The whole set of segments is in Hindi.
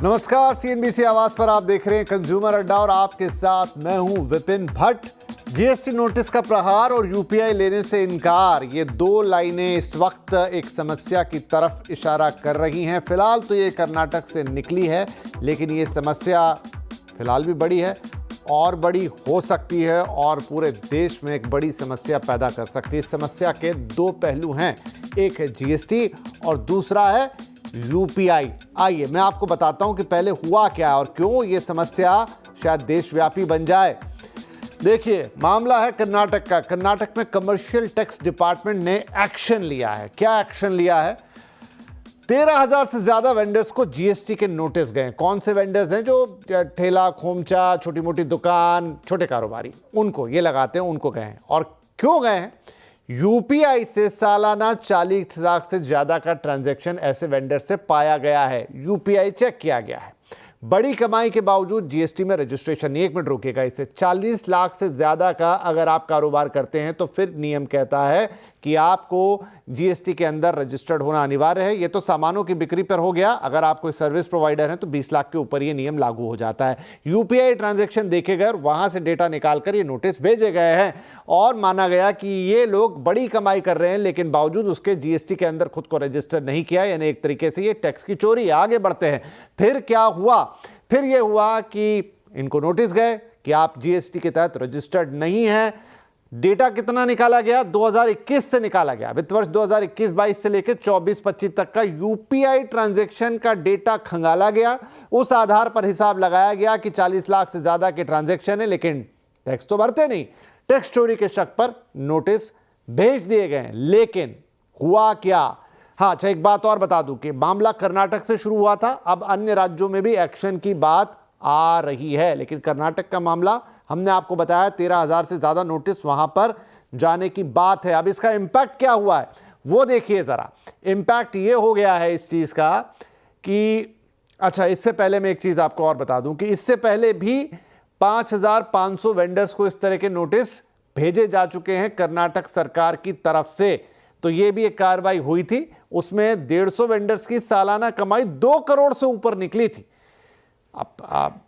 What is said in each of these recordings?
नमस्कार, सीएनबीसी आवाज पर आप देख रहे हैं कंज्यूमर अड्डा और आपके साथ मैं हूं विपिन भट्ट। जीएसटी नोटिस का प्रहार और यूपीआई लेने से इनकार, ये दो लाइनें इस वक्त एक समस्या की तरफ इशारा कर रही हैं। फिलहाल तो ये कर्नाटक से निकली है, लेकिन ये समस्या फिलहाल भी बड़ी है और बड़ी हो सकती है और पूरे देश में एक बड़ी समस्या पैदा कर सकती है। इस समस्या के दो पहलू हैं, एक है जीएसटी और दूसरा है यूपीआई। आइए मैं आपको बताता हूं कि पहले हुआ क्या और क्यों ये समस्या शायद देशव्यापी बन जाए। देखिए, मामला है कर्नाटक का। कर्नाटक में कमर्शियल टैक्स डिपार्टमेंट ने एक्शन लिया है। क्या एक्शन लिया है? 13,000 से ज्यादा वेंडर्स को जीएसटी के नोटिस गए। कौन से वेंडर्स हैं? जो ठेला खोमचा, छोटी मोटी दुकान, छोटे कारोबारी, उनको ये लगाते हैं, उनको गए हैं। और क्यों गए हैं? यूपीआई से सालाना 40 लाख से ज्यादा का ट्रांजैक्शन ऐसे वेंडर से पाया गया है। यूपीआई चेक किया गया है। बड़ी कमाई के बावजूद जीएसटी में रजिस्ट्रेशन नहीं। एक मिनट रुकिएगा, इसे 40 लाख से ज्यादा का अगर आप कारोबार करते हैं तो फिर नियम कहता है कि आपको जीएसटी के अंदर रजिस्टर्ड होना अनिवार्य है। ये तो सामानों की बिक्री पर हो गया। अगर आप कोई सर्विस प्रोवाइडर हैं तो 20 लाख के ऊपर ये नियम लागू हो जाता है। यूपीआई ट्रांजैक्शन देखे गए और वहां से डेटा निकालकर ये नोटिस भेजे गए हैं और माना गया कि ये लोग बड़ी कमाई कर रहे हैं, लेकिन बावजूद उसके जीएसटी के अंदर खुद को रजिस्टर नहीं किया, यानी एक तरीके से ये टैक्स की चोरी है। आगे बढ़ते हैं। फिर क्या हुआ? फिर यह हुआ कि इनको नोटिस गए कि आप जीएसटी के तहत रजिस्टर्ड नहीं है। डेटा कितना निकाला गया? 2021 से निकाला गया। वित्त वर्ष 2021-22 से लेकर 24-25 तक का यूपीआई ट्रांजैक्शन का डेटा खंगाला गया। उस आधार पर हिसाब लगाया गया कि 40 लाख से ज्यादा के ट्रांजैक्शन है, लेकिन टैक्स तो भरते नहीं। टैक्स चोरी के शक पर नोटिस भेज दिए गए। लेकिन हुआ क्या? हाँ, अच्छा, एक बात और बता दूं कि मामला कर्नाटक से शुरू हुआ था। अब अन्य राज्यों में भी एक्शन की बात आ रही है, लेकिन कर्नाटक का मामला हमने आपको बताया 13,000 से ज्यादा नोटिस वहां पर जाने की बात है। अब इसका इंपैक्ट क्या हुआ है वो देखिए जरा। इंपैक्ट ये हो गया है इस चीज का कि अच्छा, इससे पहले मैं एक चीज आपको और बता दूं कि इससे पहले भी 5,500 वेंडर्स को इस तरह के नोटिस भेजे जा चुके हैं कर्नाटक सरकार की तरफ से। तो ये भी एक कार्रवाई हुई थी। उसमें 150 वेंडर्स की सालाना कमाई 2 करोड़ से ऊपर निकली थी। अब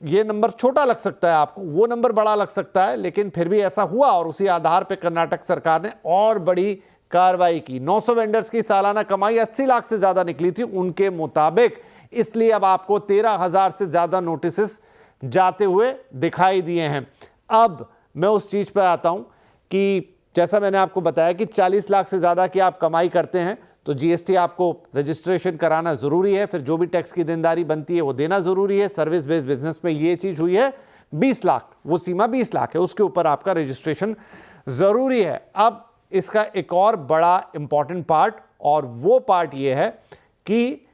ये नंबर छोटा लग सकता है आपको, वो नंबर बड़ा लग सकता है, लेकिन फिर भी ऐसा हुआ और उसी आधार पर कर्नाटक सरकार ने और बड़ी कार्रवाई की। 900 वेंडर्स की सालाना कमाई 80 लाख से ज्यादा निकली थी उनके मुताबिक। इसलिए अब आपको 13,000 से ज्यादा नोटिस जाते हुए दिखाई दिए हैं। अब मैं उस चीज पर आता हूं कि जैसा मैंने आपको बताया कि 40 लाख से ज्यादा की आप कमाई करते हैं तो जीएसटी आपको रजिस्ट्रेशन कराना जरूरी है। फिर जो भी टैक्स की देनदारी बनती है वो देना जरूरी है। सर्विस बेस्ड बिजनेस में ये चीज हुई है 20 लाख, वो सीमा 20 लाख है, उसके ऊपर आपका रजिस्ट्रेशन जरूरी है। अब इसका एक और बड़ा इंपॉर्टेंट पार्ट, और वो पार्ट ये है कि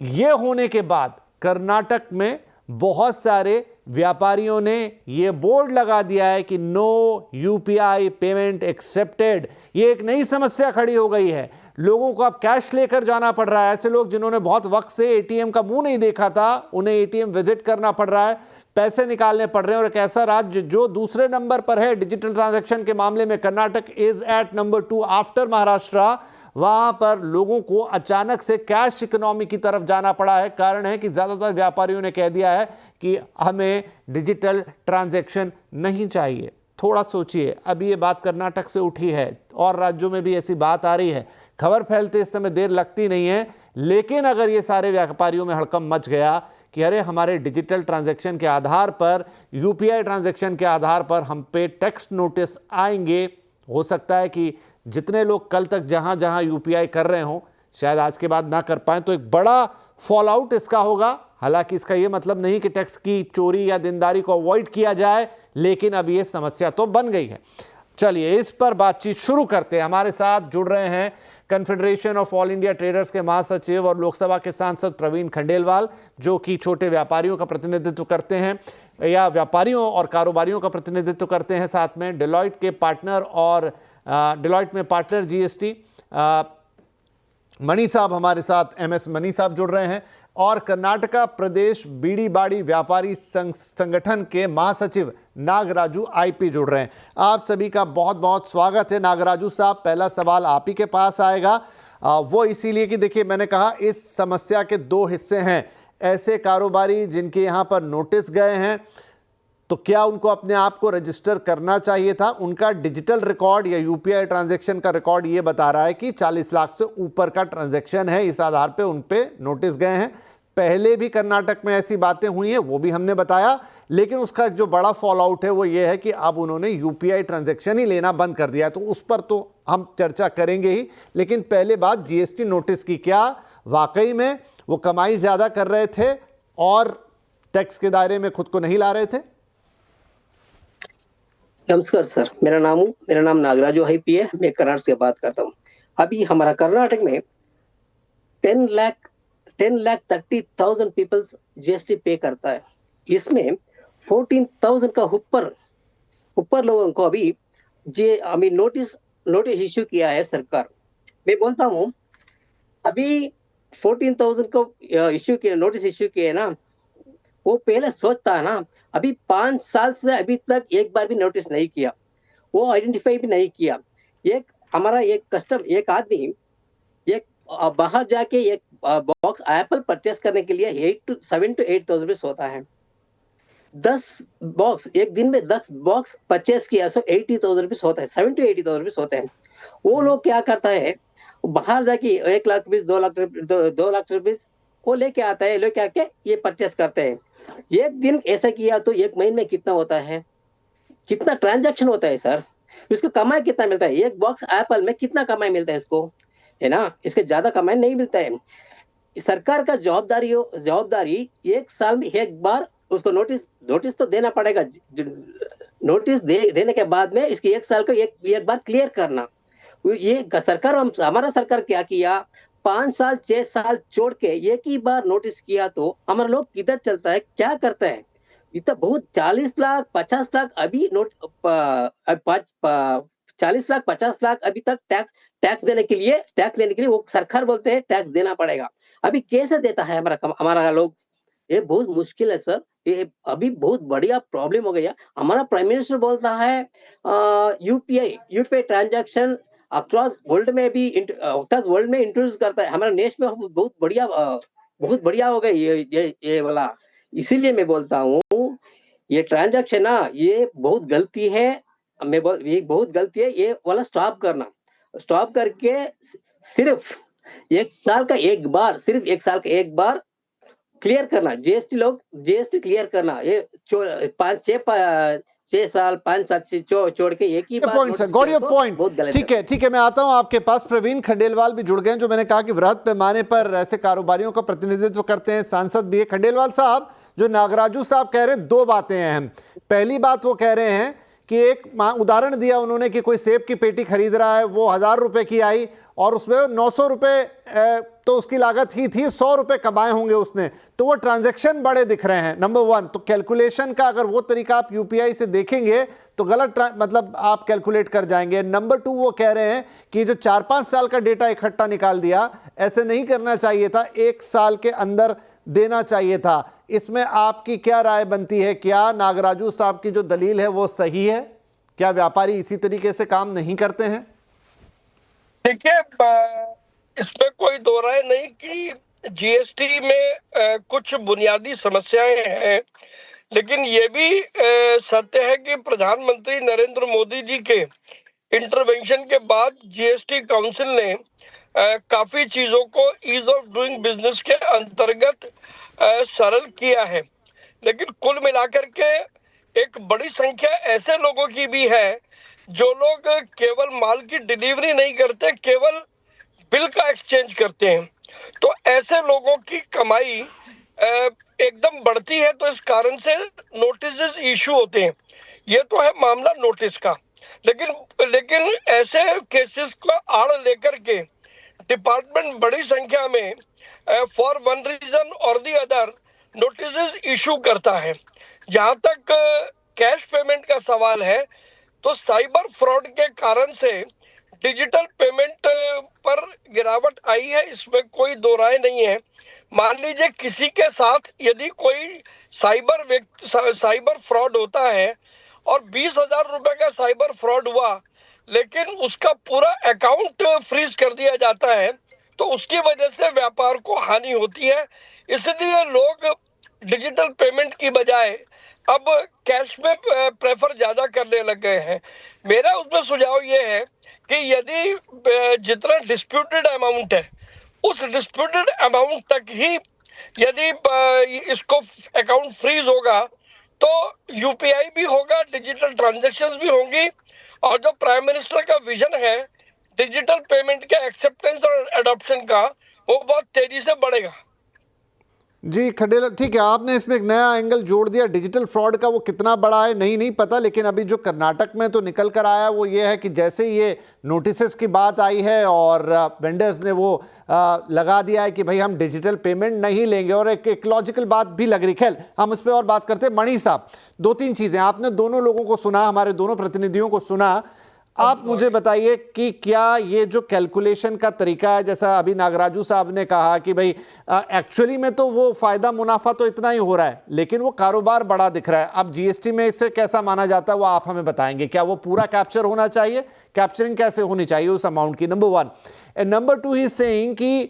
ये होने के बाद कर्नाटक में बहुत सारे व्यापारियों ने यह बोर्ड लगा दिया है कि नो यूपीआई पेमेंट एक्सेप्टेड। ये एक नई समस्या खड़ी हो गई है। लोगों को अब कैश लेकर जाना पड़ रहा है। ऐसे लोग जिन्होंने बहुत वक्त से एटीएम का मुंह नहीं देखा था, उन्हें एटीएम विजिट करना पड़ रहा है, पैसे निकालने पड़ रहे हैं। और एक ऐसा राज्य जो दूसरे नंबर पर है डिजिटल ट्रांजैक्शन के मामले में, Karnataka is at number 2 after Maharashtra, वहां पर लोगों को अचानक से कैश इकोनॉमी की तरफ जाना पड़ा है। कारण है कि ज्यादातर व्यापारियों ने कह दिया है कि हमें डिजिटल ट्रांजैक्शन नहीं चाहिए। थोड़ा सोचिए, अभी ये बात कर्नाटक से उठी है और राज्यों में भी ऐसी बात आ रही है। खबर फैलते इस समय देर लगती नहीं है, लेकिन अगर ये सारे व्यापारियों में हड़कंप मच गया कि अरे हमारे डिजिटल ट्रांजैक्शन के आधार पर, यूपीआई ट्रांजैक्शन के आधार पर हम पे टैक्स नोटिस आएंगे, हो सकता है कि जितने लोग कल तक जहां जहां यूपीआई कर रहे हों शायद आज के बाद ना कर पाए। तो एक बड़ा फॉल आउट इसका होगा। हालांकि इसका यह मतलब नहीं कि टैक्स की चोरी या देनदारी को अवॉइड किया जाए, लेकिन अब यह समस्या तो बन गई है। चलिए इस पर बातचीत शुरू करते हैं। हमारे साथ जुड़ रहे हैं confederation of all India traders के महासचिव और लोकसभा के सांसद प्रवीण खंडेलवाल, जो कि छोटे व्यापारियों का प्रतिनिधित्व करते हैं या व्यापारियों और कारोबारियों का प्रतिनिधित्व करते हैं। साथ में डेलॉयट के पार्टनर और डेलॉयट में पार्टनर जीएसटी मणि साहब हमारे साथ, एमएस मणि साहब जुड़ रहे हैं, और कर्नाटका प्रदेश बीड़ी बाड़ी व्यापारी संगठन के महासचिव नागराजू आईपी जुड़ रहे हैं। आप सभी का बहुत बहुत स्वागत है। नागराजू साहब, पहला सवाल आप ही के पास आएगा। वो इसीलिए कि देखिए, मैंने कहा इस समस्या के दो हिस्से हैं। ऐसे कारोबारी जिनके यहाँ पर नोटिस गए हैं, तो क्या उनको अपने आप को रजिस्टर करना चाहिए था? उनका डिजिटल रिकॉर्ड या यूपीआई ट्रांजैक्शन का रिकॉर्ड ये बता रहा है कि 40 लाख से ऊपर का ट्रांजैक्शन है, इस आधार पे उन पे नोटिस गए हैं। पहले भी कर्नाटक में ऐसी बातें हुई हैं, वो भी हमने बताया, लेकिन उसका जो बड़ा फॉल आउट है वो ये है कि अब उन्होंने यूपीआई ट्रांजैक्शन ही लेना बंद कर दिया। तो उस पर तो हम चर्चा करेंगे ही, लेकिन पहले बात जीएसटी नोटिस की। क्या वाकई में वो कमाई ज्यादा कर रहे थे और टैक्स के दायरे में खुद को नहीं ला रहे थे? नमस्कार सर, मेरा नाम नागराजू हाईपी है। मैं कर्नाटक से बात करता हूँ। अभी हमारा कर्नाटक में 10,30,000 पीपल्स जीएसटी पे करता है। इसमें 14,000 का ऊपर लोगों को अभी नोटिस इश्यू किया है सरकार। मैं बोलता हूँ अभी 14,000 को नोटिस इश्यू किए ना, वो पहले सोचता है ना। अभी 5 साल से अभी तक एक बार भी नोटिस नहीं किया, वो आइडेंटिफाई भी नहीं किया। एक आदमी बाहर जाके एक बॉक्स एप्पल परचेस करने के लिए 7 to 8,000 रुपीज होता है। 10 बॉक्स एक दिन में 10 बॉक्स परचेस किया तो 80,000 रुपीज होता है, 7 to 80,000 रुपीज होते हैं। वो लोग क्या करता है, बाहर जाके 1 लाख रुपीज, 2 लाख रुपीज वो लेके आता है, लेके आके ये परचेस करते हैं। एक दिन ऐसा किया तो एक महीने में कितना होता है, कितना ट्रांजैक्शन होता है सर? इसको कमाई कितना मिलता है? एक बॉक्स एप्पल में कितना कमाई मिलता है इसको, है ना? इसके ज्यादा कमाई नहीं मिलता है। सरकार का जवाबदारी 1 साल में एक बार उसको नोटिस तो देना पड़ेगा। नोटिस देने के बाद में इसकी 1 साल को एक बार क्लियर करना। ये हमारा सरकार क्या किया, 5 साल 6 साल छोड़ के एक ही बार नोटिस किया तो हमारे लोग किधर चलता है, क्या करता है? इतना बहुत 40 लाख 50 लाख अभी 40 लाख 50 लाख अभी तक टैक्स देने के लिए वो सरकार बोलते हैं टैक्स देना पड़ेगा। अभी कैसे देता है हमारा लोग? ये बहुत मुश्किल है सर। ये अभी बहुत बढ़िया प्रॉब्लम हो गया। हमारा प्राइम मिनिस्टर बोलता है यूपीआई ट्रांजैक्शन अक्रॉस वर्ल्ड में इंट्रोड्यूस करता है। हमारे देश में बहुत बढ़िया हो गई ये वाला। इसीलिए मैं बोलता हूँ ये ट्रांजैक्शन ना, ये बहुत गलती है। ये बहुत गलती है, ये वाला स्टॉप करके सिर्फ 1 साल का एक बार क्लियर करना। जीएसटी क्लियर करना। ये 6 साल 5 साल से छोड़ के एक ही बार point sir, got your point. ठीक है, मैं आता हूं आपके पास। प्रवीण खंडेलवाल भी जुड़ गए, जो मैंने कहा कि वृहद पैमाने पर ऐसे कारोबारियों का प्रतिनिधित्व करते हैं, सांसद भी है। खंडेलवाल साहब, जो नागराजू साहब कह रहे हैं, 2 बातें हैं अहम। पहली बात वो कह रहे हैं कि एक उदाहरण दिया उन्होंने कि कोई सेब की पेटी खरीद रहा है, वो 1000 रुपए की आई और उसमें 900 रुपए तो उसकी लागत ही थी, 100 रुपए कमाए होंगे उसने, तो वो ट्रांजैक्शन बड़े दिख रहे हैं। नंबर 1 तो कैलकुलेशन का अगर वो तरीका आप यूपीआई से देखेंगे तो गलत मतलब आप कैलकुलेट कर जाएंगे। नंबर 2 वो कह रहे हैं कि जो 4-5 साल का डेटा इकट्ठा निकाल दिया, ऐसे नहीं करना चाहिए था, 1 साल के अंदर देना चाहिए था। इसमें आपकी क्या राय बनती है? क्या नागराजू साहब की जो दलील है वो सही है? क्या व्यापारी इसी तरीके से काम नहीं करते हैं? देखिए, इसमें कोई दो राय नहीं कि जीएसटी में कुछ बुनियादी समस्याएं हैं, लेकिन ये भी सत्य है कि प्रधानमंत्री नरेंद्र मोदी जी के इंटरवेंशन के बाद जीएसटी काउंसिल ने काफी चीजों को ईज ऑफ डूइंग बिजनेस के अंतर्गत सरल किया है। लेकिन कुल मिलाकर के एक बड़ी संख्या ऐसे लोगों की भी है जो लोग केवल माल की डिलीवरी नहीं करते, केवल बिल का एक्सचेंज करते हैं। तो ऐसे लोगों की कमाई एकदम बढ़ती है, तो इस कारण से नोटिस इशू होते हैं। ये तो है मामला नोटिस का। लेकिन ऐसे केसेस को आड़ लेकर के डिपार्टमेंट बड़ी संख्या में फॉर वन रीजन और दी अदर नोटिस इशू करता है। जहां तक कैश पेमेंट का सवाल है, तो साइबर फ्रॉड के कारण से डिजिटल पेमेंट पर गिरावट आई है, इसमें कोई दो राय नहीं है। मान लीजिए किसी के साथ यदि कोई साइबर फ्रॉड होता है और 20,000 रुपए का साइबर फ्रॉड हुआ, लेकिन उसका पूरा अकाउंट फ्रीज कर दिया जाता है, तो उसकी वजह से व्यापार को हानि होती है। इसलिए लोग डिजिटल पेमेंट की बजाय अब कैश में प्रेफर ज्यादा करने लग गए हैं। मेरा उसमें सुझाव ये है कि यदि जितना डिस्प्यूटेड अमाउंट है उस डिस्प्यूटेड अमाउंट तक ही यदि इसको अकाउंट फ्रीज होगा तो यूपीआई भी होगा, डिजिटल ट्रांजैक्शंस भी होंगी, और जो प्राइम मिनिस्टर का विजन है डिजिटल पेमेंट के एक्सेप्टेंस और अडॉप्शन का, वो बहुत तेजी से बढ़ेगा। जी खंडेलवाल, ठीक है, आपने इसमें एक नया एंगल जोड़ दिया। डिजिटल फ्रॉड का वो कितना बड़ा है नहीं पता, लेकिन अभी जो कर्नाटक में तो निकल कर आया वो ये है कि जैसे ही ये नोटिसेस की बात आई है और वेंडर्स ने वो लगा दिया है कि भाई हम डिजिटल पेमेंट नहीं लेंगे, और एक लॉजिकल बात भी लग रही। खैर हम उस पर और बात करते हैं। मणि साहब, दो तीन चीजें, आपने दोनों लोगों को सुना, हमारे दोनों प्रतिनिधियों को सुना, आप मुझे बताइए कि क्या ये जो कैलकुलेशन का तरीका है, जैसा अभी नागराजू साहब ने कहा कि भाई एक्चुअली में तो वो फायदा मुनाफा तो इतना ही हो रहा है लेकिन वो कारोबार बड़ा दिख रहा है, अब जीएसटी में इससे कैसा माना जाता है वो आप हमें बताएंगे। क्या वो पूरा कैप्चर होना चाहिए? कैप्चरिंग कैसे होनी चाहिए उस अमाउंट की? Number one. And number two, he saying कि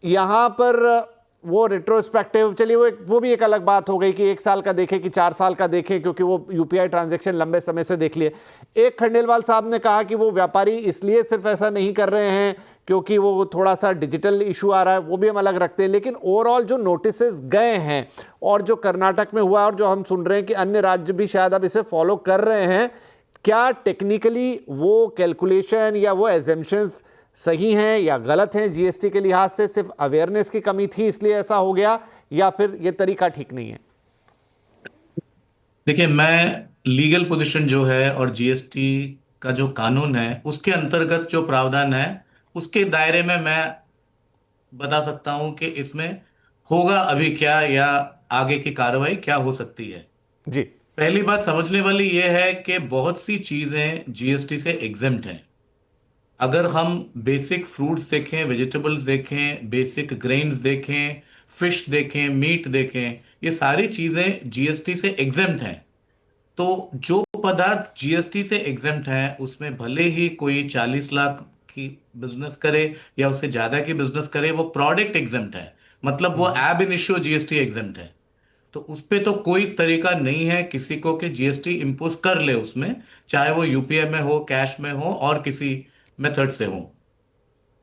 यहां पर वो रिट्रोस्पेक्टिव, चलिए वो भी एक अलग बात हो गई कि 1 साल का देखें कि 4 साल का देखें, क्योंकि वो यूपीआई ट्रांजैक्शन लंबे समय से देख लिए। एक खंडेलवाल साहब ने कहा कि वो व्यापारी इसलिए सिर्फ ऐसा नहीं कर रहे हैं क्योंकि वो थोड़ा सा डिजिटल इशू आ रहा है, वो भी हम अलग रखते हैं, लेकिन ओवरऑल जो नोटिसेस गए हैं और जो कर्नाटक में हुआ और जो हम सुन रहे हैं कि अन्य राज्य भी शायद अब इसे फॉलो कर रहे हैं, क्या टेक्निकली वो कैलकुलेशन या वो एजम्पशंस सही हैं या गलत हैं? जीएसटी के लिहाज से सिर्फ अवेयरनेस की कमी थी इसलिए ऐसा हो गया, या फिर ये तरीका ठीक नहीं है? देखिए, मैं लीगल पोजीशन जो है और जीएसटी का जो कानून है उसके अंतर्गत जो प्रावधान है उसके दायरे में मैं बता सकता हूं कि इसमें होगा अभी क्या, या आगे की कार्रवाई क्या हो सकती है। जी। पहली बात समझने वाली यह है कि बहुत सी चीजें जीएसटी से एग्जेम्प्ट हैं। अगर हम बेसिक फ्रूट्स देखें, वेजिटेबल्स देखें, बेसिक ग्रेन्स देखें, फिश देखें, मीट देखें, ये सारी चीजें जीएसटी से एग्जेम्प्ट हैं। तो जो पदार्थ जीएसटी से एग्जेम्प्ट हैं उसमें भले ही कोई 40 लाख की बिजनेस करे या उससे ज्यादा की बिजनेस करे, वो प्रोडक्ट एग्जेम्प्ट है, मतलब वो एब इनिशियो जीएसटी एग्जेम्प्ट है। तो उस पे तो कोई तरीका नहीं है किसी को कि जीएसटी इंपोज कर ले उसमें, चाहे वो यूपीआई में हो, कैश में हो और किसी मेथड से हो।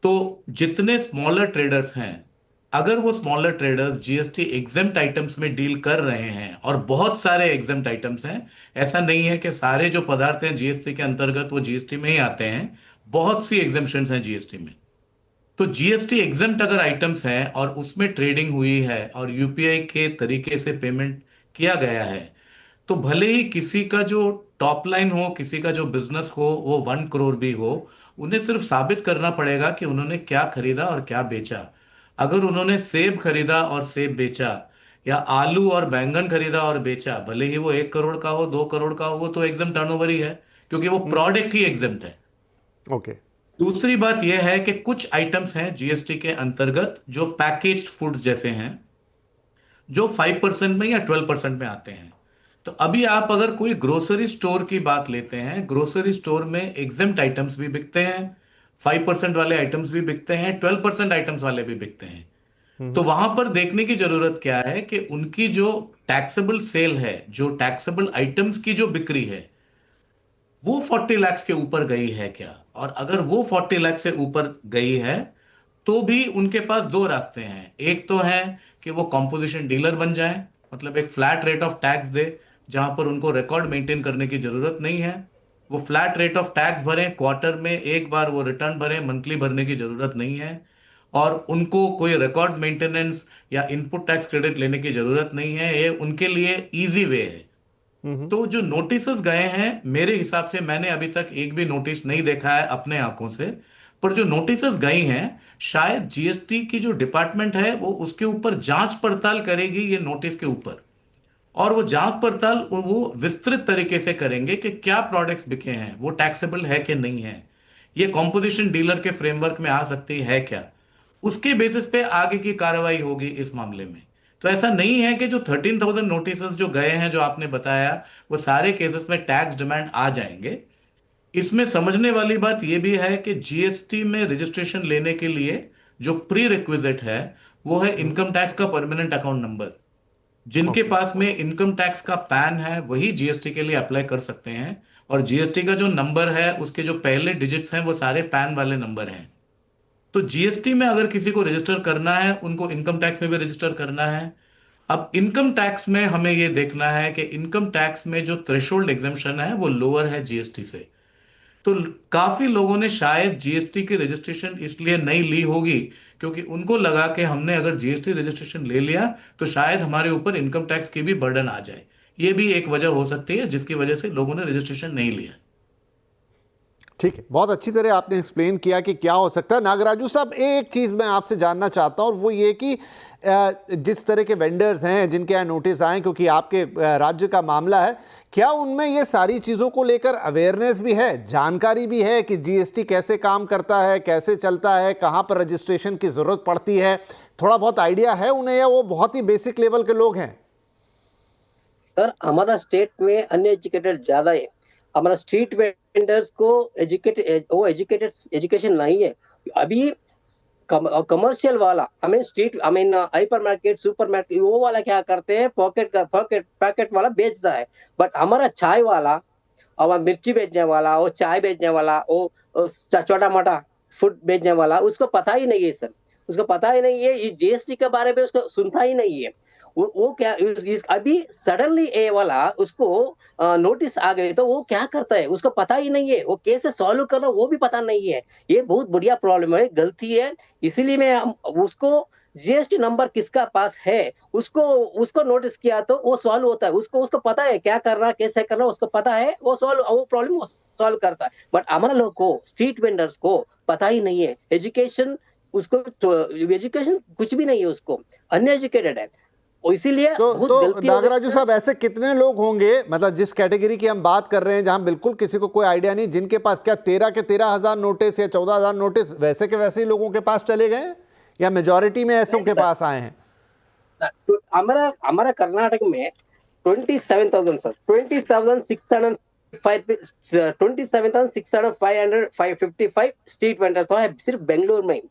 तो जितने स्मॉलर ट्रेडर्स हैं, अगर वो smaller traders GST exempt items में डील कर रहे हैं, और बहुत सारे एग्जेम्प्ट आइटम्स हैं, ऐसा नहीं है कि सारे जो पदार्थ हैं जीएसटी के अंतर्गत वो जीएसटी में ही आते हैं, बहुत सी एग्जेम्पशंस हैं जीएसटी में। तो जीएसटी एग्जेम्प्ट अगर आइटम्स हैं और उसमें ट्रेडिंग हुई है और यूपीआई के तरीके से पेमेंट किया गया है, तो भले ही किसी का जो टॉप लाइन हो, किसी का जो बिजनेस हो वो 1 करोड़ भी हो, उन्हें सिर्फ साबित करना पड़ेगा कि उन्होंने क्या खरीदा और क्या बेचा। अगर उन्होंने सेब खरीदा और सेब बेचा, या आलू और बैंगन खरीदा और बेचा, भले ही वो 1 करोड़ का हो, 2 करोड़ का हो, वो तो एग्जेम्प्ट टर्नओवर ही है, क्योंकि वो प्रोडक्ट ही एग्जेम्प्ट है। ओके। दूसरी बात यह है कि कुछ आइटम्स हैं जीएसटी के अंतर्गत जो पैकेज्ड फूड जैसे हैं, जो 5% में या 12% में आते हैं। तो अभी आप अगर कोई ग्रोसरी स्टोर की बात लेते हैं, ग्रोसरी स्टोर में एग्जेम्प्ट आइटम्स भी बिकते हैं, 5% वाले आइटम्स भी बिकते हैं, 12% आइटम्स वाले भी बिकते हैं। तो वहां पर देखने की जरूरत क्या है कि उनकी जो टैक्सेबल सेल है, जो टैक्सेबल आइटम्स की जो बिक्री है, वो 40 लाख के ऊपर गई है क्या। और अगर वो 40 लाख से ऊपर गई है तो भी उनके पास दो रास्ते हैं। एक तो है कि वो कॉम्पोजिशन डीलर बन जाए, मतलब एक फ्लैट रेट ऑफ टैक्स दे जहां पर उनको रिकॉर्ड मेंटेन करने की जरूरत नहीं है। वो फ्लैट रेट ऑफ टैक्स भरें, क्वार्टर में एक बार वो रिटर्न भरें, मंथली भरने की जरूरत नहीं है। और उनको कोई रिकॉर्ड मेंटेनेंस या इनपुट टैक्स क्रेडिट लेने की जरूरत नहीं है। ये उनके लिए इजी वे है। तो जो नोटिसेस गए हैं, मेरे हिसाब से मैंने अभी तक एक भी नोटिस नहीं देखा है अपने आंखों से, पर जो नोटिसेस गई हैं शायद जीएसटी की जो डिपार्टमेंट है वो उसके ऊपर जांच पड़ताल करेगी ये नोटिस के ऊपर। और वो जांच पड़ताल वो विस्तृत तरीके से करेंगे कि क्या प्रोडक्ट्स बिके हैं, वो टैक्सेबल है कि नहीं है, ये कॉम्पोजिशन डीलर के फ्रेमवर्क में आ सकती है क्या, उसके बेसिस पे आगे की कार्रवाई होगी इस मामले में। तो ऐसा नहीं है कि जो 13,000 नोटिसेस जो गए हैं जो आपने बताया वो सारे केसेस में टैक्स डिमांड आ जाएंगे। इसमें समझने वाली बात यह भी है कि जीएसटी में रजिस्ट्रेशन लेने के लिए जो प्री रिक्विजिट है वो है इनकम टैक्स का परमानेंट अकाउंट नंबर। जिनके पास में इनकम टैक्स का पैन है वही जीएसटी के लिए अप्लाई कर सकते हैं, और जीएसटी का जो नंबर है उसके जो पहले डिजिट्स हैं वो सारे पैन वाले नंबर हैं। तो जीएसटी में अगर किसी को रजिस्टर करना है, उनको इनकम टैक्स में भी रजिस्टर करना है। अब इनकम टैक्स में हमें यह देखना है कि इनकम टैक्स में जो थ्रेशोल्ड एग्जेम्पशन है वो लोअर है जीएसटी से। तो काफी लोगों ने शायद जीएसटी की रजिस्ट्रेशन इसलिए नहीं ली होगी क्योंकि उनको लगा कि हमने अगर जीएसटी रजिस्ट्रेशन ले लिया तो शायद हमारे ऊपर इनकम टैक्स की भी बर्डन आ जाए। ये भी एक वजह हो सकती है जिसकी वजह से लोगों ने रजिस्ट्रेशन नहीं लिया। ठीक है, बहुत अच्छी तरह आपने एक्सप्लेन किया कि क्या हो सकता है। नागराजू साहब, एक चीज़ मैं आपसे जानना चाहता हूँ और वो ये कि जिस तरह के वेंडर्स हैं जिनके यहाँ नोटिस आए, क्योंकि आपके राज्य का मामला है, क्या उनमें ये सारी चीज़ों को लेकर अवेयरनेस भी है, जानकारी भी है कि जीएसटी कैसे काम करता है, कैसे चलता है, कहाँ पर रजिस्ट्रेशन की ज़रूरत पड़ती है? थोड़ा बहुत आइडिया है उन्हें, या वो बहुत ही बेसिक लेवल के लोग हैं? सर, हमारा स्टेट में अनएजुकेटेड ज्यादा है। हमारा स्ट्रीट वेंडर्स को एजुकेशन नहीं है अभी। कमर्शियल वाला, हाइपर मार्केट, सुपर मार्केट, वो वाला क्या करते हैं, पैकेट वाला बेचता है। बट हमारा चाय वाला और मिर्ची बेचने वाला, वो चाय बेचने वाला, वो छोटा मोटा फूड बेचने वाला, उसको पता ही नहीं है सर। उसको पता ही नहीं है, इस जीएसटी के बारे में उसको सुनता ही नहीं है। वो क्या अभी सडनली ए वाला उसको नोटिस आ गए तो वो क्या करता है, उसको पता ही नहीं है, वो कैसे सॉल्व करना वो भी पता नहीं है। ये बहुत बढ़िया प्रॉब्लम है, गलती है। इसीलिए मैं उसको जीएसटी नंबर किसका पास है उसको नोटिस किया तो वो सॉल्व होता है। उसको पता है क्या करना, कैसे करना, उसको पता है, वो प्रॉब्लम सॉल्व करता है। बट हमारा लोग को, स्ट्रीट वेंडर्स को पता ही नहीं है। एजुकेशन कुछ भी नहीं है, उसको अनएजुकेटेड है, इसीलिए तो नागराजू साहब, ऐसे कितने लोग होंगे, मतलब जिस कैटेगरी की हम बात कर रहे हैं जहां बिल्कुल किसी को कोई आइडिया नहीं, जिनके पास क्या 13 के 13,000 नोटिस या 14,000 नोटिस वैसे के वैसे ही लोगों के पास चले गए, या मेजॉरिटी में ऐसों के पास आए हैं? तो हमारा कर्नाटक में 27,000 सर, 27,655 स्ट्रीट वेंडर्स तो है सिर्फ बेंगलुरु में।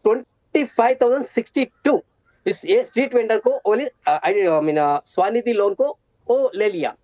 25,062 ये स्ट्रीट वेंडर को ओनली स्वानिधि लोन को वो ले लिया,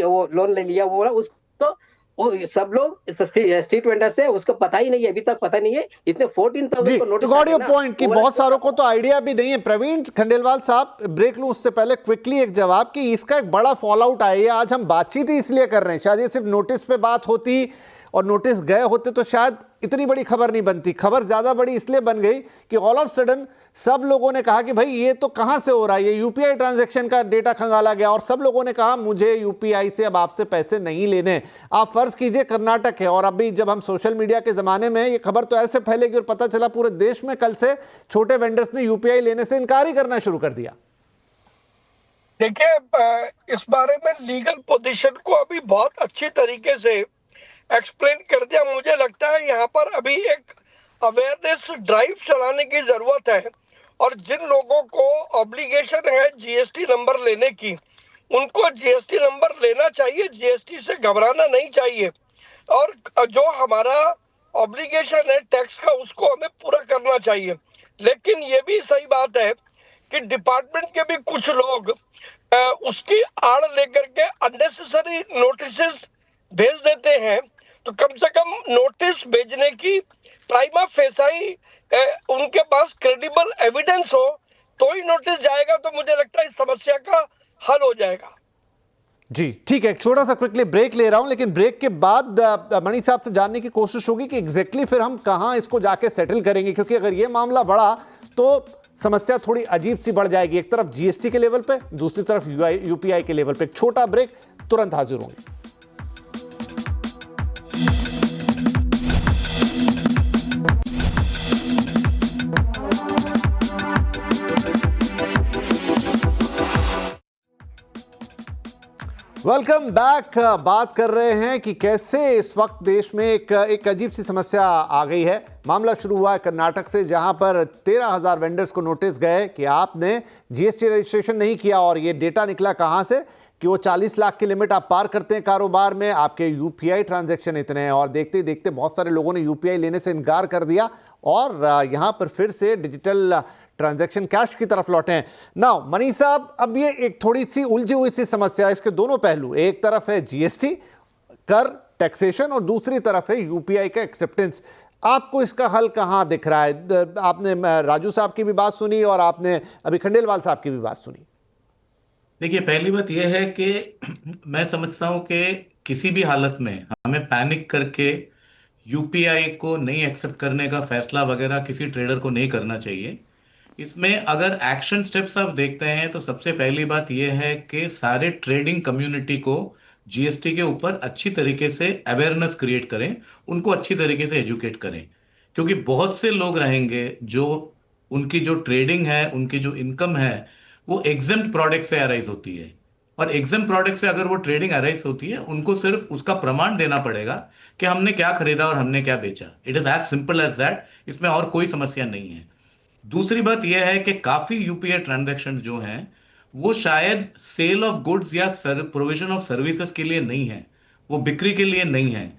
वो लोन ले लिया। वो उसको वो सब लोग स्ट्रीट वेंडर से उसको पता ही नहीं है, अभी तक पता नहीं है। इसने 14,000 को नोटिस गॉट योर पॉइंट कि बहुत सारों को तो आइडिया भी नहीं है। प्रवीण खंडेलवाल साहब, ब्रेक लूं उससे पहले क्विकली एक जवाब कि इसका एक बड़ा फॉल आउट आया है। आज हम बातचीत ही इसलिए कर रहे हैं, शायद ये सिर्फ नोटिस पे बात होती और नोटिस गए होते तो शायद इतनी बड़ी खबर नहीं बनती। खबर ज्यादा बड़ी इसलिए बन गई कि ऑल ऑफ सडन सब लोगों ने कहा कि भाई ये तो कहां से हो रहा है, ये यूपीआई ट्रांजैक्शन का डेटा खंगाला गया, और सब लोगों ने कहा मुझे यूपीआई से अब आपसे पैसे नहीं लेने। आप फर्ज कीजिए कर्नाटक है, और अभी जब हम सोशल मीडिया के जमाने में ये खबर तो ऐसे फैलेगी और पता चला पूरे देश में कल से छोटे वेंडर्स ने यूपीआई लेने से इनकार ही करना शुरू कर दिया। देखिए, इस बारे में लीगल पोजीशन को अभी बहुत अच्छी तरीके से एक्सप्लेन कर दिया। मुझे लगता है यहाँ पर अभी एक अवेयरनेस ड्राइव चलाने की जरूरत है, और जिन लोगों को ऑब्लिगेशन है जीएसटी नंबर लेने की, उनको जीएसटी नंबर लेना चाहिए, जीएसटी से घबराना नहीं चाहिए। और जो हमारा ऑब्लिगेशन है टैक्स का, उसको हमें पूरा करना चाहिए। लेकिन ये भी सही बात है कि डिपार्टमेंट के भी कुछ लोग उसकी आड़ लेकर के अननेसेसरी नोटिस भेज देते हैं। तो कम से कम नोटिस भेजने की प्राइमा फेसाई उनके पास क्रेडिबल एविडेंस हो तो ही नोटिस जाएगा, तो मुझे लगता है इस समस्या का हल हो जाएगा। जी ठीक है, एक छोटा सा क्विकली ब्रेक ले रहा हूं, लेकिन ब्रेक के बाद मणि साहब से जानने की कोशिश होगी कि एग्जैक्टली फिर हम कहां इसको जाके सेटल करेंगे, क्योंकि अगर ये मामला बढ़ा तो समस्या थोड़ी अजीब सी बढ़ जाएगी। एक तरफ जीएसटी के लेवल पे, दूसरी तरफ यूपीआई के लेवल पे। एक छोटा ब्रेक, तुरंत हाजिर होंगे। Welcome back. बात कर रहे हैं कि कैसे इस वक्त देश में एक अजीब सी समस्या आ गई है। मामला शुरू हुआ है कर्नाटक से, जहां पर 13,000 वेंडर्स को नोटिस गए कि आपने जीएसटी रजिस्ट्रेशन नहीं किया, और ये डेटा निकला कहां से कि वो 40 लाख की लिमिट आप पार करते हैं कारोबार में, आपके यूपीआई ट्रांजैक्शन इतने हैं। और देखते देखते बहुत सारे लोगों ने यूपीआई लेने से इनकार कर दिया, और यहाँ पर फिर से डिजिटल ट्रांजैक्शन कैश की तरफ लौटे हैं। नाउ मनीष साहब, अब ये एक थोड़ी सी उलझी हुई सी समस्या है, इसके दोनों पहलू, एक तरफ है जीएसटी कर टैक्सेशन और दूसरी तरफ है यूपीआई का एक्सेप्टेंस। आपको इसका हल कहां दिख रहा है? आपने राजू साहब की भी बात सुनी और आपने अभी खंडेलवाल साहब की भी बात सुनी। देखिए, पहली बात यह है कि मैं समझता हूं कि किसी भी हालत में हमें पैनिक करके यूपीआई को नहीं एक्सेप्ट करने का फैसला वगैरह किसी ट्रेडर को नहीं करना चाहिए। इसमें अगर एक्शन स्टेप्स आप देखते हैं तो सबसे पहली बात यह है कि सारे ट्रेडिंग कम्युनिटी को जीएसटी के ऊपर अच्छी तरीके से अवेयरनेस क्रिएट करें, उनको अच्छी तरीके से एजुकेट करें, क्योंकि बहुत से लोग रहेंगे जो उनकी जो ट्रेडिंग है, उनकी जो इनकम है, वो एग्जेम्प्ट प्रोडक्ट से अराइज होती है। और एग्जेम्प्ट प्रोडक्ट से अगर वो ट्रेडिंग अराइज होती है, उनको सिर्फ उसका प्रमाण देना पड़ेगा कि हमने क्या खरीदा और हमने क्या बेचा। It is as simple as that, इसमें और कोई समस्या नहीं है। दूसरी बात यह है कि काफी यूपीआई ट्रांजैक्शन जो हैं वो शायद सेल ऑफ गुड्स या प्रोविजन ऑफ सर्विसेज के लिए नहीं है, वो बिक्री के लिए नहीं है।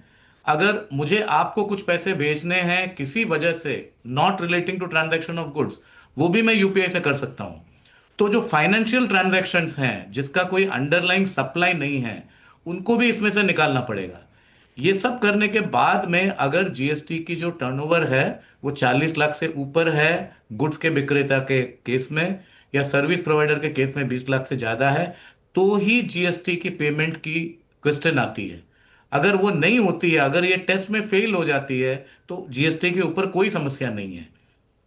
अगर मुझे आपको कुछ पैसे भेजने हैं किसी वजह से not relating to transaction of goods, वो भी मैं यूपीआई से कर सकता हूं। तो जो फाइनेंशियल ट्रांजैक्शंस हैं जिसका कोई अंडरलाइंग सप्लाई नहीं है, उनको भी इसमें से निकालना पड़ेगा। ये सब करने के बाद में अगर जीएसटी की जो टर्नओवर है वो 40 लाख से ऊपर है गुड्स के विक्रेता के केस में, या सर्विस प्रोवाइडर के केस में 20 लाख से ज्यादा है, तो ही जीएसटी की पेमेंट की क्वेश्चन आती है। अगर वो नहीं होती है, अगर ये टेस्ट में फेल हो जाती है, तो जीएसटी के ऊपर कोई समस्या नहीं है।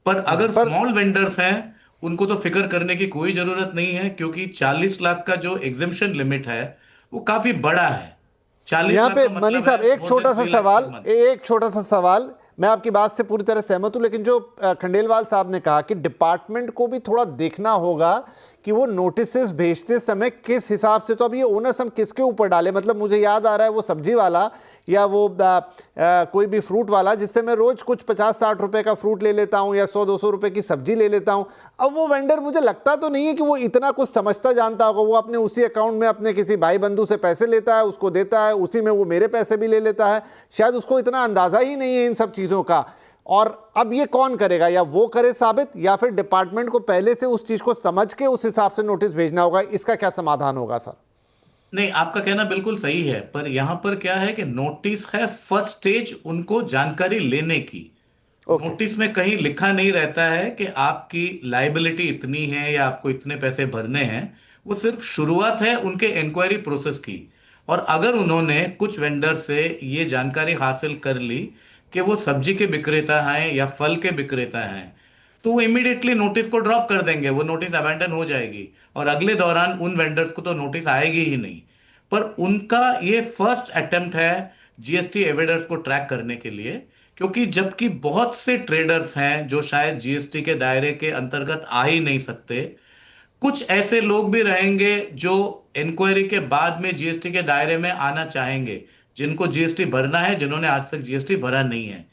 पर अगर स्मॉल वेंडर्स हैं, उनको तो फिक्र करने की कोई जरूरत नहीं है, क्योंकि 40 लाख का जो एग्जेम्पशन लिमिट है वो काफी बड़ा है। 40 यहाँ लाख पे का मतलब मनीष साहब, है एक छोटा सा सवाल, एक छोटा सा सवाल, मैं आपकी बात से पूरी तरह सहमत हूं, लेकिन जो खंडेलवाल साहब ने कहा कि डिपार्टमेंट को भी थोड़ा देखना होगा कि वो नोटिसेस भेजते समय किस हिसाब से, तो अब ये ओनस हम किसके ऊपर डालें? मतलब मुझे याद आ रहा है वो सब्जी वाला या वो कोई भी फ्रूट वाला, जिससे मैं रोज कुछ 50-60 रुपए का फ्रूट ले लेता हूं या 100-200 रुपए की सब्जी ले लेता हूं। अब वो वेंडर, मुझे लगता तो नहीं है कि वो इतना कुछ समझता जानता होगा। वो अपने उसी अकाउंट में अपने किसी भाई बंधु से पैसे लेता है, उसको देता है, उसी में वो मेरे पैसे भी ले लेता है। शायद उसको इतना अंदाजा ही नहीं है इन सब चीज़ों का। और अब ये कौन करेगा? या वो करे साबित, या फिर डिपार्टमेंट को पहले से उस चीज को समझ के उस हिसाब से नोटिस भेजना होगा? इसका क्या समाधान होगा सर? नहीं, आपका कहना बिल्कुल सही है, पर यहां पर क्या है कि नोटिस है फर्स्ट स्टेज उनको जानकारी लेने की। नोटिस में कहीं लिखा नहीं रहता है कि आपकी लाइबिलिटी इतनी है या आपको इतने पैसे भरने हैं। वो सिर्फ शुरुआत है उनके इंक्वायरी प्रोसेस की। और अगर उन्होंने कुछ वेंडर से ये जानकारी हासिल कर ली कि वो सब्जी के विक्रेता हैं या फल के विक्रेता हैं, तो वो इमीडिएटली नोटिस को ड्रॉप कर देंगे, वो नोटिस अबैंडन हो जाएगी और अगले दौरान उन वेंडर्स को तो नोटिस आएगी ही नहीं। पर उनका ये फर्स्ट अटेम्प्ट है जीएसटी एविडेंस को ट्रैक करने के लिए, क्योंकि जबकि बहुत से ट्रेडर्स हैं जो शायद जीएसटी के दायरे के अंतर्गत आ ही नहीं सकते, कुछ ऐसे लोग भी रहेंगे जो इंक्वायरी के बाद में जीएसटी के दायरे में आना चाहेंगे, जिनको जीएसटी भरना है, जिन्होंने आज तक जीएसटी भरा नहीं है।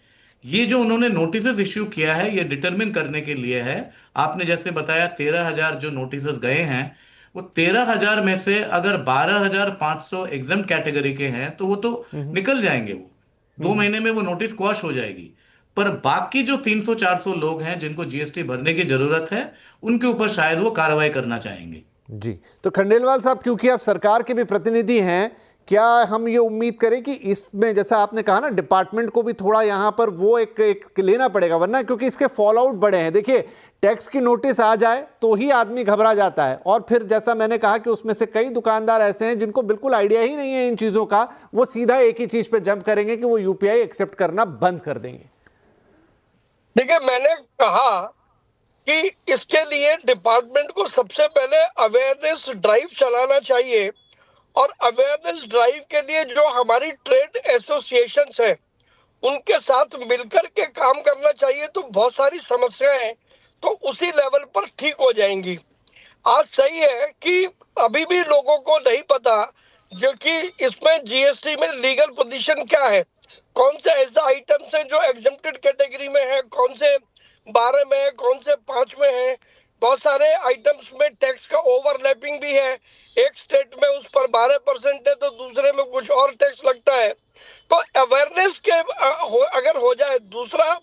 ये जो उन्होंने नोटिस इश्यू किया है, ये डिटरमिन करने के लिए है। आपने जैसे बताया 13,000 जो नोटिस गए हैं, वो 13,000 में से अगर 12,500 एग्जाम कैटेगरी के हैं तो वो तो निकल जाएंगे, वो 2 महीने में वो नोटिस क्वॉश हो जाएगी। पर बाकी जो 300-400 लोग हैं जिनको जीएसटी भरने की जरूरत है, उनके ऊपर शायद वो कार्रवाई करना चाहेंगे। जी, तो खंडेलवाल साहब, क्योंकि आप सरकार के भी प्रतिनिधि हैं, क्या हम ये उम्मीद करें कि इसमें, जैसा आपने कहा ना, डिपार्टमेंट को भी थोड़ा यहाँ पर वो एक लेना पड़ेगा, वरना क्योंकि इसके फॉल आउट बड़े हैं। देखिए, टैक्स की नोटिस आ जाए तो ही आदमी घबरा जाता है, और फिर जैसा मैंने कहा कि उसमें से कई दुकानदार ऐसे हैं जिनको बिल्कुल आइडिया ही नहीं है इन चीज़ों का, वो सीधा एक ही चीज़ पे जंप करेंगे कि वो यूपीआई एक्सेप्ट करना बंद कर देंगे। देखिए, मैंने कहा कि इसके लिए डिपार्टमेंट को सबसे पहले अवेयरनेस ड्राइव चलाना चाहिए, और अवेयरनेस ड्राइव के लिए जो हमारी ट्रेड एसोसिएशंस हैं उनके साथ मिलकर के काम करना चाहिए, तो बहुत सारी समस्याएं तो उसी लेवल पर ठीक हो जाएंगी। आज सही है कि अभी भी लोगों को नहीं पता जो कि इसमें जीएसटी में लीगल पोजीशन क्या है, कौन से ऐसे आइटम्स हैं जो एग्जेम्प्टेड कैटेगरी में है, कौन से 12 में है, कौन से 5 में है। बहुत सारे आइटम्स में टैक्स का ओवरलैपिंग भी है, एक स्टेट में उस पर 12% है तो दूसरे में कुछ और टैक्स लगता है। तो अवेयरनेस के अगर हो जाए। दूसरा,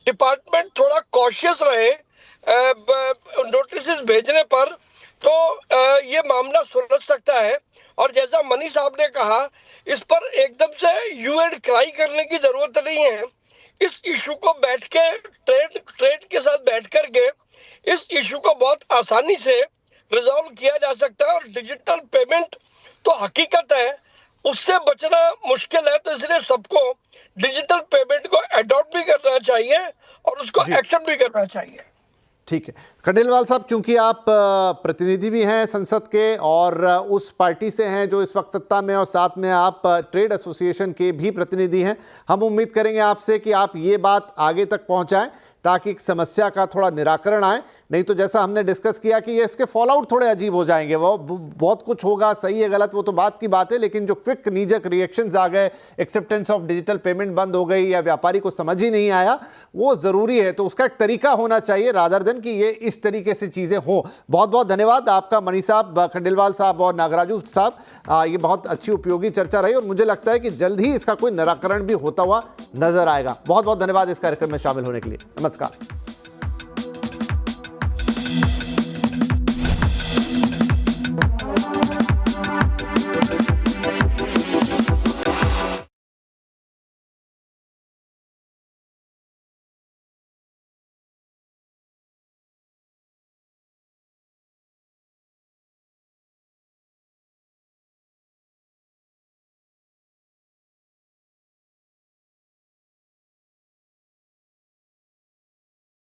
डिपार्टमेंट थोड़ा कॉशियस रहे नोटिस भेजने पर तो ये मामला सुलझ सकता है। और जैसा मनी साहब ने कहा, इस पर एकदम से यू एंड क्राई करने की जरूरत नहीं है। इस इशू को बैठ के ट्रेड के साथ बैठ करके इस इशू को बहुत आसानी से रिजॉल्व किया जा सकता है। और डिजिटल पेमेंट तो हकीकत है, उससे बचना मुश्किल है। तो इसलिए सबको डिजिटल पेमेंट को अडॉप्ट भी करना चाहिए और उसको एक्सेप्ट भी करना चाहिए। ठीक है खंडेलवाल साहब, चूंकि आप प्रतिनिधि भी हैं संसद के और उस पार्टी से हैं जो इस वक्त सत्ता में, और साथ में आप ट्रेड एसोसिएशन के भी प्रतिनिधि हैं, हम उम्मीद करेंगे आपसे कि आप ये बात आगे तक पहुंचाएं ताकि समस्या का थोड़ा निराकरण आए। नहीं तो जैसा हमने डिस्कस किया कि ये इसके फॉल आउट थोड़े अजीब हो जाएंगे। वो बहुत कुछ होगा, सही है गलत वो तो बात की बात है, लेकिन जो क्विक नीजक रिएक्शंस आ गए, एक्सेप्टेंस ऑफ डिजिटल पेमेंट बंद हो गई या व्यापारी को समझ ही नहीं आया, वो ज़रूरी है। तो उसका एक तरीका होना चाहिए रादर देन कि ये इस तरीके से चीज़ें हों। बहुत बहुत धन्यवाद आपका मणि साहब, खंडेलवाल साहब और नागराजू साहब। ये बहुत अच्छी उपयोगी चर्चा रही और मुझे लगता है कि जल्द ही इसका कोई निराकरण भी होता हुआ नजर आएगा। बहुत बहुत धन्यवाद इस कार्यक्रम में शामिल होने के लिए। नमस्कार।